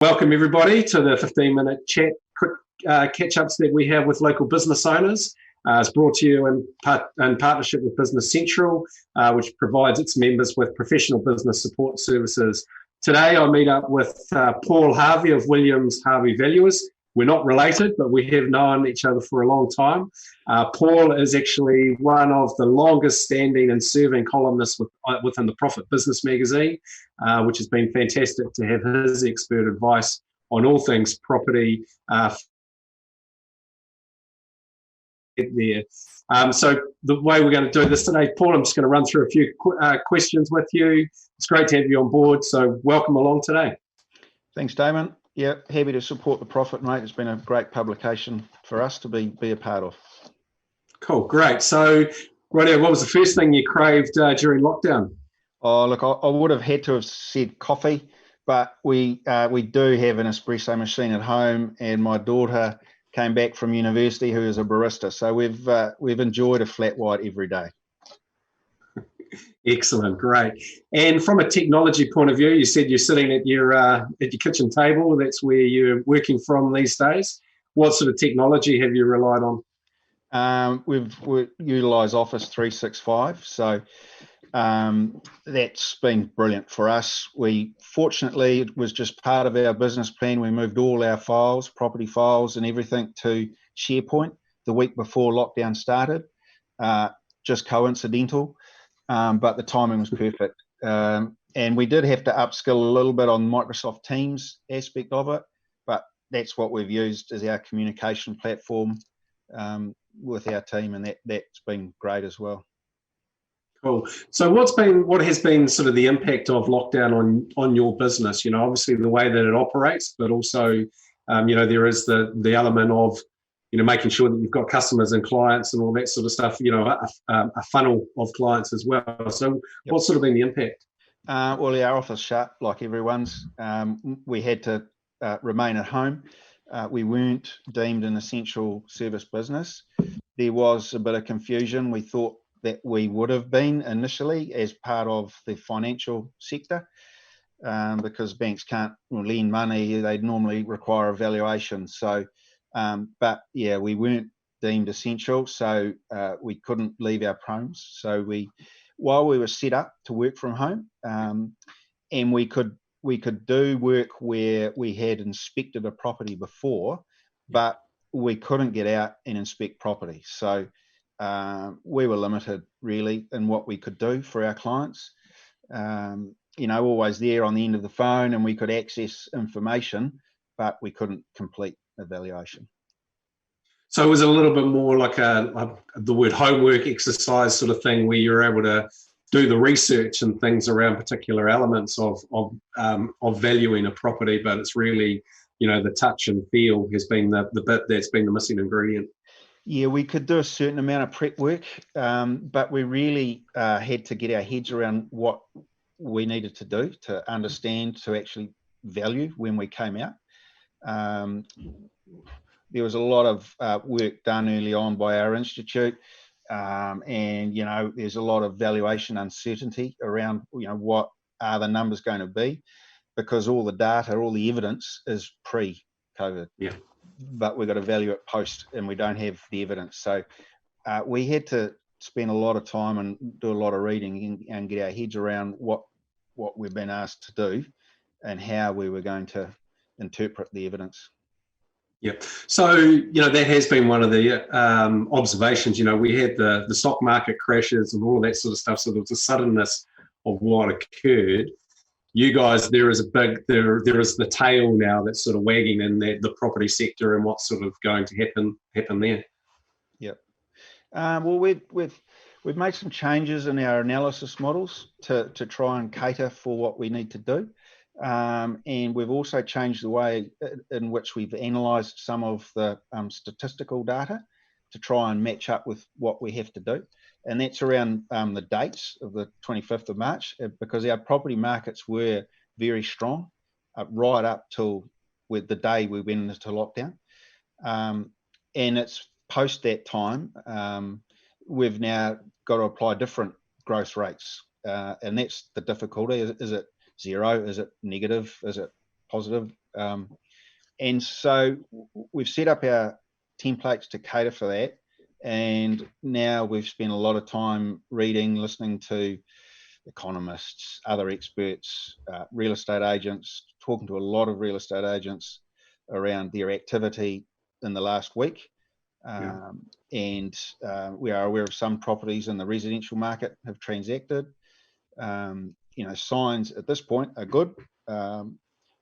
Welcome everybody to the 15-minute chat, quick catch-ups that we have with local business owners. It's brought to you in partnership with Business Central, which provides its members with professional business support services. Today I meet up with Paul Harvey of Williams Harvey Valuers. We're not related, but we have known each other for a long time. Paul is actually one of the longest standing and serving columnists within the Profit Business magazine, which has been fantastic to have his expert advice on all things property there. So the way we're going to do this today, Paul, I'm just going to run through a few questions with you. It's great to have you on board, so welcome along today. Thanks, Damon. Yeah, happy to support the Profit, mate. It's been a great publication for us to be a part of. Cool, great. So, rightio, what was the first thing you craved during lockdown? Oh, look, I would have had to have said coffee, but we do have an espresso machine at home, and my daughter came back from university who is a barista, so we've enjoyed a flat white every day. Excellent, great. And from a technology point of view, you said you're sitting at your kitchen table. That's where you're working from these days. What sort of technology have you relied on? We've utilised Office 365, so that's been brilliant for us. Fortunately, it was just part of our business plan. We moved all our files, property files and everything to SharePoint the week before lockdown started. Just coincidental. But the timing was perfect. And we did have to upskill a little bit on Microsoft Teams aspect of it, but that's what we've used as our communication platform with our team, and that's been great as well. Cool. So what has been sort of the impact of lockdown on your business? You know, obviously the way that it operates, but also, there is the element of, making sure that you've got customers and clients and all that sort of stuff, a funnel of clients as well. So yep. What's sort of been the impact? Well, our office shut like everyone's. We had to remain at home. We weren't deemed an essential service business. There was a bit of confusion. We thought that we would have been initially as part of the financial sector, because banks can't lend money. They'd normally require a valuation. So, but yeah, we weren't deemed essential, so we couldn't leave our homes. So while we were set up to work from home, and we could do work where we had inspected a property before, but we couldn't get out and inspect property. So we were limited really in what we could do for our clients. Always there on the end of the phone, and we could access information, but we couldn't complete evaluation. So it was a little bit more like the word homework exercise sort of thing, where you're able to do the research and things around particular elements of valuing a property, but it's really, the touch and feel has been the bit that's been the missing ingredient. Yeah, we could do a certain amount of prep work, but we really had to get our heads around what we needed to do to understand, to actually value when we came out. There was a lot of work done early on by our institute, and there's a lot of valuation uncertainty around what are the numbers going to be, because all the data, all the evidence is pre-COVID. Yeah. But we've got to value it post, and we don't have the evidence. So we had to spend a lot of time and do a lot of reading and get our heads around what we've been asked to do and how we were going to interpret the evidence. Yep. So, that has been one of the observations. We had the stock market crashes and all that sort of stuff. So there was a suddenness of what occurred. You guys, there is the tail now that's sort of wagging in the property sector, and what's sort of going to happen there. Yep. Well, we've made some changes in our analysis models to try and cater for what we need to do. And we've also changed the way in which we've analysed some of the statistical data to try and match up with what we have to do. And that's around the dates of the 25th of March, because our property markets were very strong right up till the day we went into lockdown. And it's post that time, we've now got to apply different growth rates. And that's the difficulty. Is it zero? Is it negative? Is it positive? And so we've set up our templates to cater for that. And now we've spent a lot of time reading, listening to economists, other experts, real estate agents, talking to a lot of real estate agents around their activity in the last week. And we are aware of some properties in the residential market have transacted. Signs at this point are good.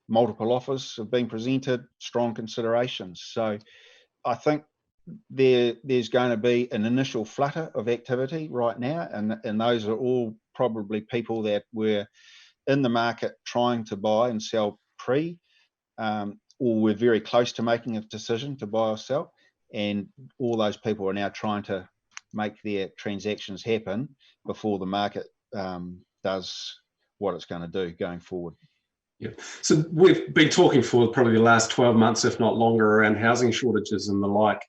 Multiple offers have been presented, strong considerations. So I think there's going to be an initial flutter of activity right now, and those are all probably people that were in the market trying to buy and sell or were very close to making a decision to buy or sell, and all those people are now trying to make their transactions happen before the market does what it's going to do going forward. Yeah. So we've been talking for probably the last 12 months, if not longer, around housing shortages and the like.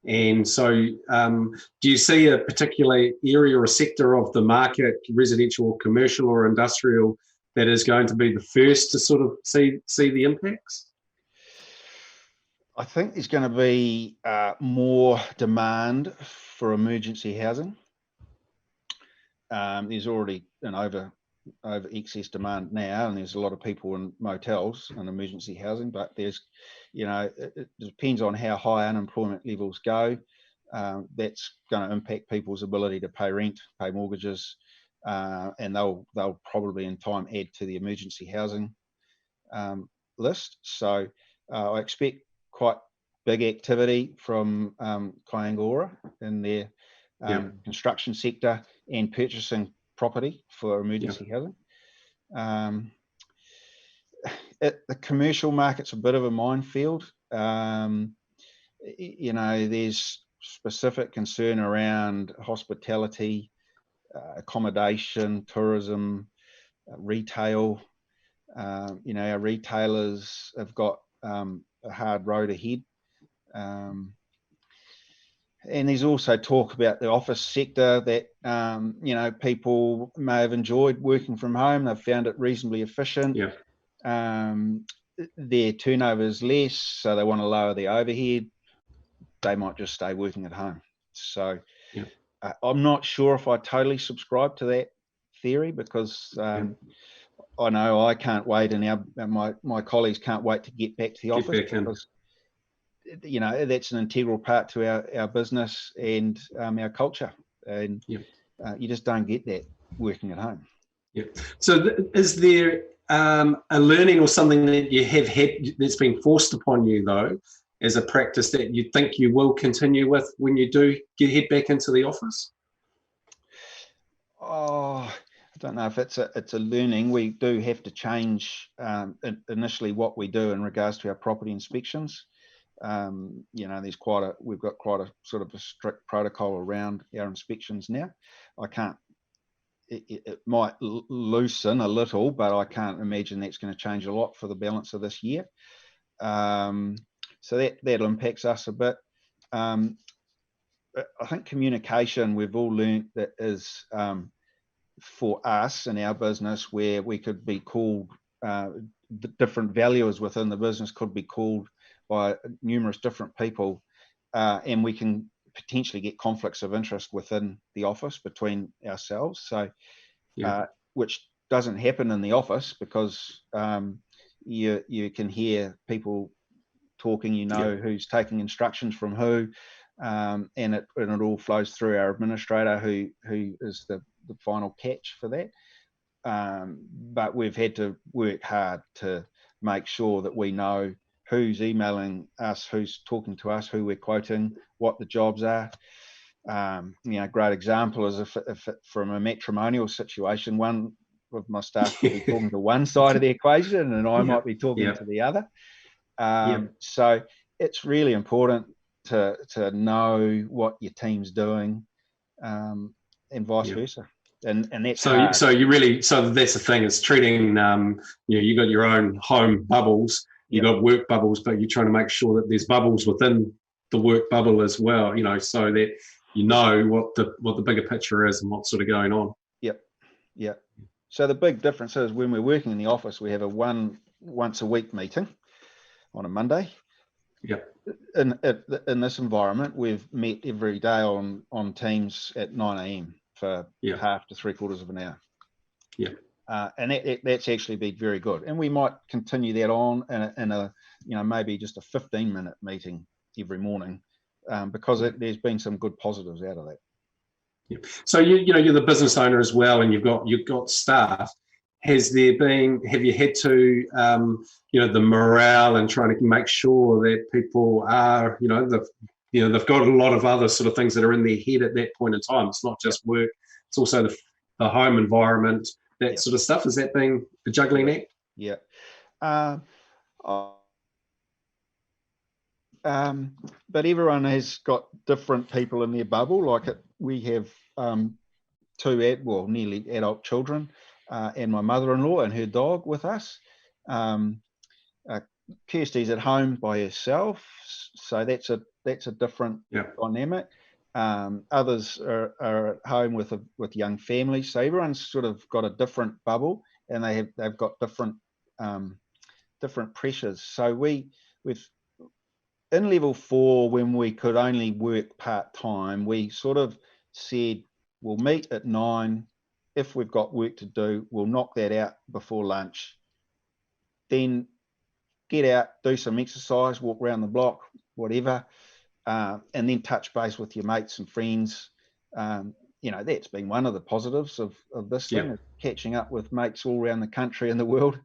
And so do you see a particular area or sector of the market, residential or commercial or industrial, that is going to be the first to sort of see the impacts? I think there's going to be more demand for emergency housing. There's already an over excess demand now, and there's a lot of people in motels and emergency housing, but there's, it depends on how high unemployment levels go. That's going to impact people's ability to pay rent, pay mortgages, and they'll probably in time add to the emergency housing list. So I expect quite big activity from Kyangora in their construction sector and purchasing property for emergency housing. The commercial market's a bit of a minefield. There's specific concern around hospitality, accommodation, tourism, retail. Our retailers have got a hard road ahead. And there's also talk about the office sector that, people may have enjoyed working from home. They've found it reasonably efficient. Their turnover is less, so they want to lower the overhead. They might just stay working at home. So I'm not sure if I totally subscribe to that theory, because I know I can't wait, and my colleagues can't wait to get back to the office, because that's an integral part to our business and our culture, and you just don't get that working at home. So is there a learning or something that you have had that's been forced upon you, though, as a practice, that you think you will continue with when you do head back into the office? I don't know if it's a learning. We do have to change initially what we do in regards to our property inspections. We've got quite a sort of a strict protocol around our inspections now. It might loosen a little, but I can't imagine that's going to change a lot for the balance of this year. So that impacts us a bit. I think communication, we've all learned that is, for us in our business, where we could be called, the different valuers within the business could be called by numerous different people, and we can potentially get conflicts of interest within the office between ourselves. So, which doesn't happen in the office, because you can hear people talking, who's taking instructions from who, and it all flows through our administrator, who is the final catch for that. But we've had to work hard to make sure that we know who's emailing us, who's talking to us, who we're quoting, what the jobs are. Great example is if from a matrimonial situation, one of my staff could be talking to one side of the equation, and I might be talking to the other. So it's really important to know what your team's doing, and vice versa. And that's so hard. So that's the thing, is treating you got your own home bubbles, you got work bubbles, but you're trying to make sure that there's bubbles within the work bubble as well, so that what the bigger picture is and what's sort of going on. So the big difference is, when we're working in the office, we have a once a week meeting, on a Monday. Yeah. In this environment, we've met every day on Teams at 9 a.m. for half to 3/4 of an hour. Yeah. And that's actually been very good. And we might continue that on in a maybe just a 15-minute meeting every morning, because there's been some good positives out of that. Yeah. So you're the business owner as well, and you've got staff. Have you had to the morale and trying to make sure that people are they've got a lot of other sort of things that are in their head at that point in time. It's not just work; it's also the home environment, that sort of stuff. Is that being a juggling act? Yeah. But everyone has got different people in their bubble. Like we have nearly adult children, and my mother-in-law and her dog with us. Kirsty's at home by herself, so that's a different dynamic. Others are at home with young families, so everyone's sort of got a different bubble, and they've got different pressures. So we've in level 4, when we could only work part-time, we sort of said we'll meet at 9. If we've got work to do, we'll knock that out before lunch. Then get out, do some exercise, walk around the block, whatever, and then touch base with your mates and friends. That's been one of the positives of this thing, is catching up with mates all around the country and the world,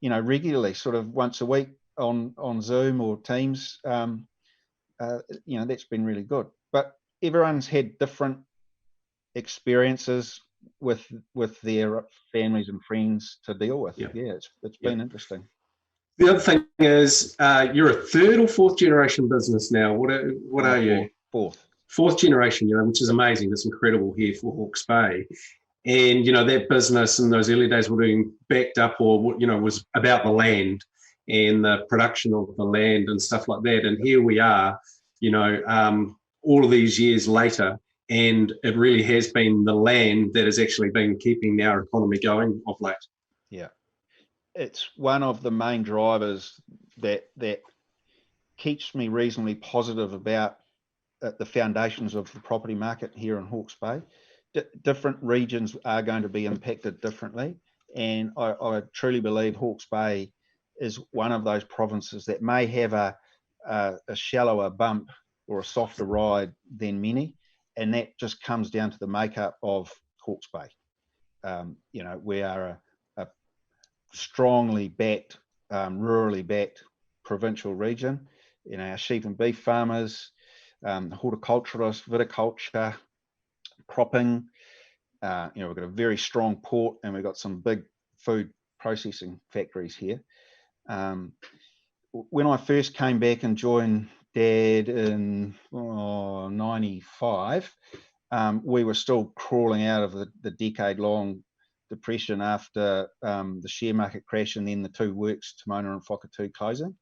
regularly, sort of once a week on Zoom or Teams. That's been really good. But everyone's had different experiences with their families and friends to deal with. It's been interesting. The other thing is, you're a 3rd or 4th generation business now. What are you? Fourth generation, which is amazing. It's incredible here for Hawke's Bay. And that business in those early days were being backed up, or was about the land and the production of the land and stuff like that. And here we are, all of these years later, and it really has been the land that has actually been keeping our economy going of late. Yeah, it's one of the main drivers that keeps me reasonably positive about the foundations of the property market here in Hawke's Bay. Different regions are going to be impacted differently, and I truly believe Hawke's Bay is one of those provinces that may have a shallower bump or a softer ride than many, and that just comes down to the makeup of Hawke's Bay. We are a strongly backed, rurally backed provincial region. Our sheep and beef farmers, horticulturists, viticulture, cropping. We've got a very strong port, and we've got some big food processing factories here. When I first came back and joined Dad in 95, we were still crawling out of the decade-long depression after the share market crash, and then the 2 works, Timona and Whakatū, closing.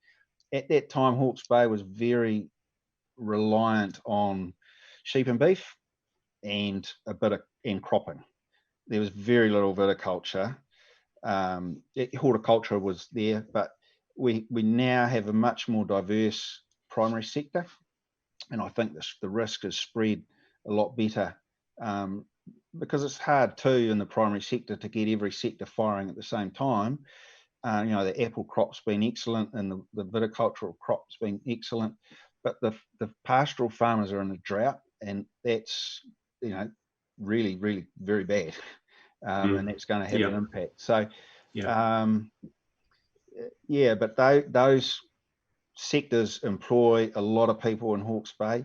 At that time, Hawke's Bay was very reliant on sheep and beef and a bit of cropping. There was very little viticulture. Horticulture was there, but we now have a much more diverse primary sector, and I think the risk is spread a lot better, because it's hard too in the primary sector to get every sector firing at the same time. The apple crop's been excellent, and the viticultural crop's been excellent, but the pastoral farmers are in a drought, and that's really, really very bad, and that's going to have an impact. So but those sectors employ a lot of people in Hawke's Bay,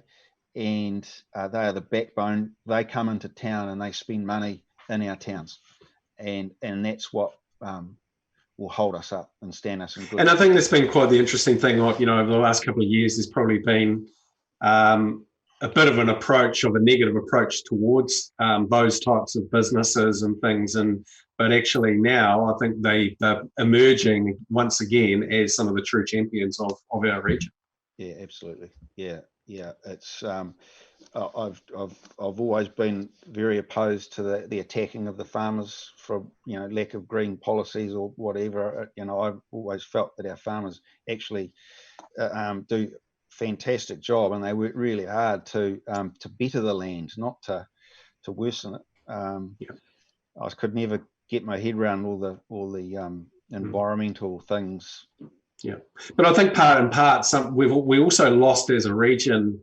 and they are the backbone. They come into town and they spend money in our towns, and that's what will hold us up and stand us in good. And I think that's been quite the interesting thing. Over the last couple of years, there's probably been a bit of an approach, of a negative approach towards those types of businesses and things. But actually now I think they're emerging once again as some of the true champions of our region. Yeah, absolutely. Yeah. It's I've always been very opposed to the attacking of the farmers for lack of green policies or whatever. I've always felt that our farmers actually do fantastic job, and they work really hard to better the land, not to worsen it. I could never get my head around all the environmental things. Yeah, but I think part and part, we also lost as a region,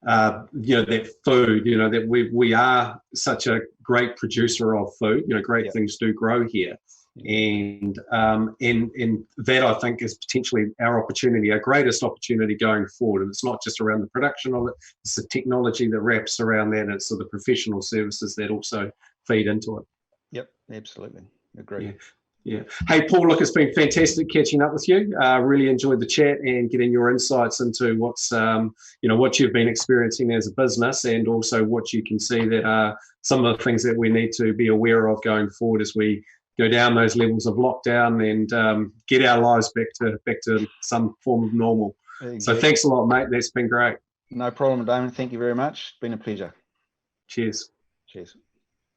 that food. That we are such a great producer of food. Great things do grow here. And that, I think, is potentially our greatest opportunity going forward. And it's not just around the production of it; it's the technology that wraps around that. And it's the professional services that also feed into it. Yep, absolutely, agree. Yeah. Hey, Paul, look, it's been fantastic catching up with you. Really enjoyed the chat and getting your insights into what's, what you've been experiencing as a business, and also what you can see that are some of the things that we need to be aware of going forward as we go down those levels of lockdown and get our lives back to some form of normal. Exactly. So thanks a lot, mate. That's been great. No problem, Damon. Thank you very much. It's been a pleasure. Cheers. Cheers.